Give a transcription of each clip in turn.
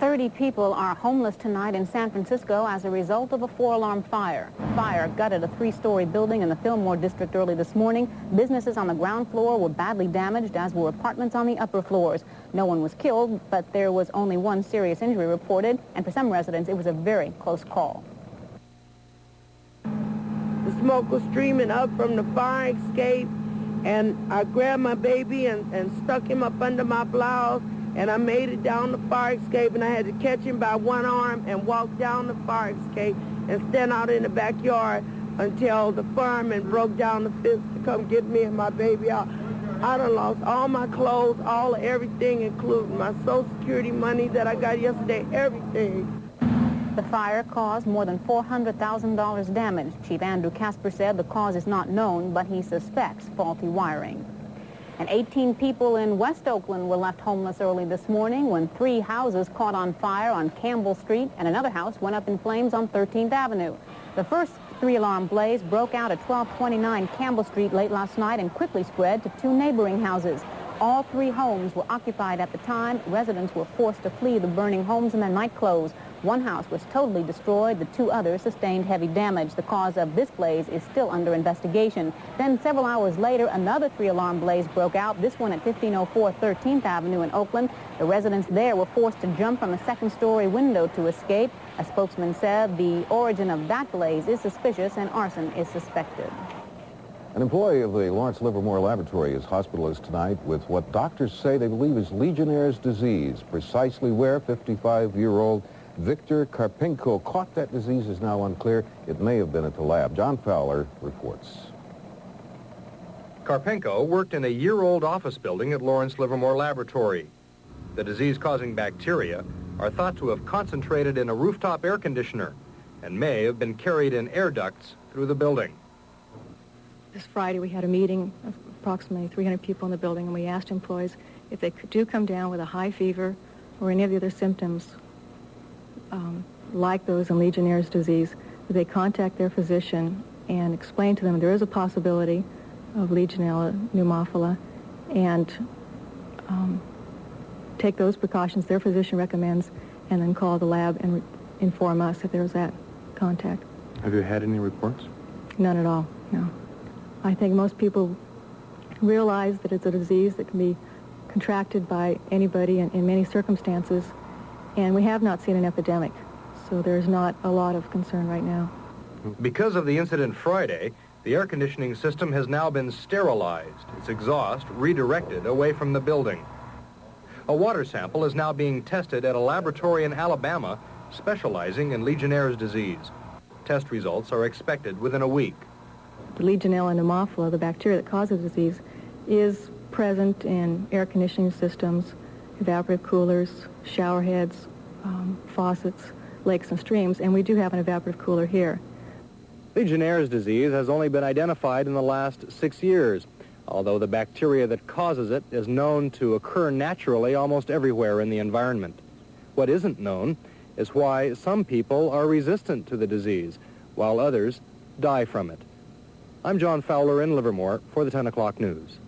30 people are homeless tonight in San Francisco as a result of a 4-alarm fire. Fire gutted a 3-story building in the Fillmore district early this morning. Businesses on the ground floor were badly damaged, as were apartments on the upper floors. No one was killed, but there was only one serious injury reported, and for some residents, it was a very close call. The smoke was streaming up from the fire escape, and I grabbed my baby and stuck him up under my blouse. And I made it down the fire escape, and I had to catch him by one arm and walk down the fire escape and stand out in the backyard until the firemen broke down the fence to come get me and my baby out. I done lost all my clothes, everything, including my Social Security money that I got yesterday, everything. The fire caused more than $400,000 damage. Chief Andrew Casper said the cause is not known, but he suspects faulty wiring. And 18 people in West Oakland were left homeless early this morning when 3 houses caught on fire on Campbell Street and another house went up in flames on 13th Avenue. The first 3-alarm blaze broke out at 1229 Campbell Street late last night and quickly spread to 2 neighboring houses. All 3 homes were occupied at the time. Residents were forced to flee the burning homes and their night clothes. One house was totally destroyed. The 2 others sustained heavy damage. The cause of this blaze is still under investigation. Then several hours later, another 3-alarm blaze broke out, this one at 1504 13th Avenue in Oakland. The residents there were forced to jump from a 2nd-story window to escape. A spokesman said the origin of that blaze is suspicious and arson is suspected. An employee of the Lawrence Livermore Laboratory is hospitalized tonight with what doctors say they believe is Legionnaire's disease. Precisely where 55-year-old Victor Karpenko caught that disease is now unclear. It may have been at the lab. John Fowler reports. Karpenko worked in a year-old office building at Lawrence Livermore Laboratory. The disease-causing bacteria are thought to have concentrated in a rooftop air conditioner and may have been carried in air ducts through the building. This Friday we had a meeting of approximately 300 people in the building, and we asked employees if they do come down with a high fever or any of the other symptoms like those in Legionnaire's disease, that they contact their physician and explain to them there is a possibility of Legionella pneumophila, and take those precautions their physician recommends, and then call the lab and inform us if there's that contact. Have you had any reports? None at all, no. I think most people realize that it's a disease that can be contracted by anybody in many circumstances, and we have not seen an epidemic, so there's not a lot of concern right now. Because of the incident Friday, the air conditioning system has now been sterilized, its exhaust redirected away from the building. A water sample is now being tested at a laboratory in Alabama specializing in Legionnaire's disease. Test results are expected within a week. The Legionella pneumophila, the bacteria that causes the disease, is present in air conditioning systems, evaporative coolers, shower heads, faucets, lakes and streams, and we do have an evaporative cooler here. Legionnaire's disease has only been identified in the last 6 years, although the bacteria that causes it is known to occur naturally almost everywhere in the environment. What isn't known is why some people are resistant to the disease, while others die from it. I'm John Fowler in Livermore for the 10 o'clock news.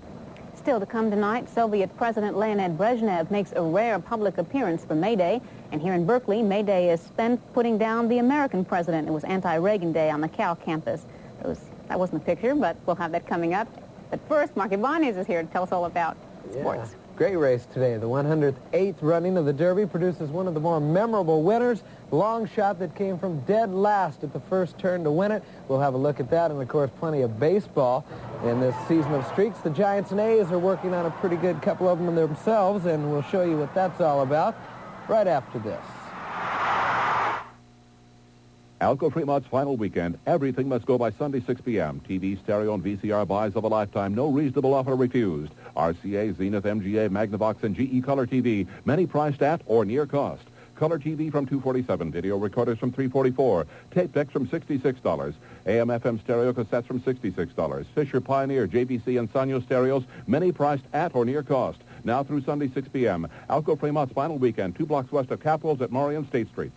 Still to come tonight, Soviet President Leonid Brezhnev makes a rare public appearance for May Day. And here in Berkeley, May Day is spent putting down the American president. It was anti-Reagan Day on the Cal campus. That wasn't a picture, but we'll have that coming up. But first, Mark Ibanez is here to tell us all about sports. Great race today. The 108th running of the Derby produces one of the more memorable winners. Long shot that came from dead last at the first turn to win it. We'll have a look at that, and of course plenty of baseball in this season of streaks. The Giants and A's are working on a pretty good couple of them themselves, and we'll show you what that's all about right after this. Alco Fremont's final weekend. Everything must go by Sunday, 6 p.m. TV, stereo, and VCR buys of a lifetime. No reasonable offer refused. RCA, Zenith, MGA, Magnavox, and GE Color TV. Many priced at or near cost. Color TV from $247. Video recorders from $344. Tape decks from $66. AM/FM stereo cassettes from $66. Fisher, Pioneer, JVC, and Sanyo stereos. Many priced at or near cost. Now through Sunday, 6 p.m. Alco Fremont's final weekend. 2 blocks west of Capitals at Maury and State Streets.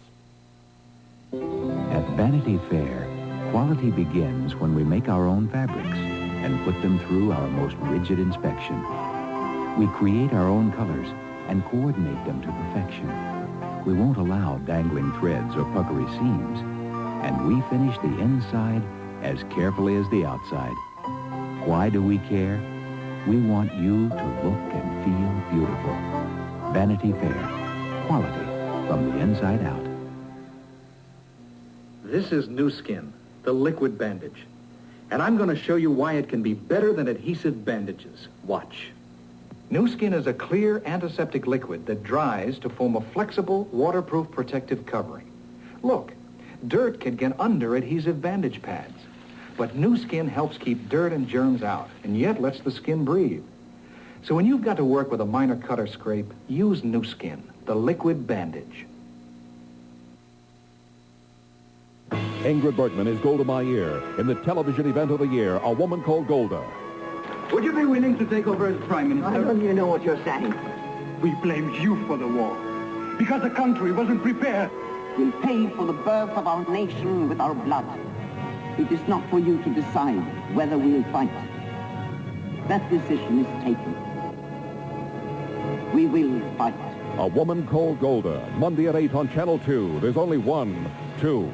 At Vanity Fair, quality begins when we make our own fabrics and put them through our most rigid inspection. We create our own colors, and coordinate them to perfection. We won't allow dangling threads or puckery seams. And we finish the inside as carefully as the outside. Why do we care? We want you to look and feel beautiful. Vanity Fair. Quality from the inside out. This is New Skin, the liquid bandage. And I'm going to show you why it can be better than adhesive bandages. Watch. New Skin is a clear antiseptic liquid that dries to form a flexible, waterproof protective covering. Look, dirt can get under adhesive bandage pads. But New Skin helps keep dirt and germs out, and yet lets the skin breathe. So when you've got to work with a minor cut or scrape, use New Skin, the liquid bandage. Ingrid Bergman is Golda Meir in the television event of the year, A Woman Called Golda. Would you be willing to take over as Prime Minister? I don't even know what you're saying. We blamed you for the war, because the country wasn't prepared. We'll pay for the birth of our nation with our blood. It is not for you to decide whether we'll fight. That decision is taken. We will fight. A Woman Called Golda, Monday at 8 on Channel 2. There's only one, 2.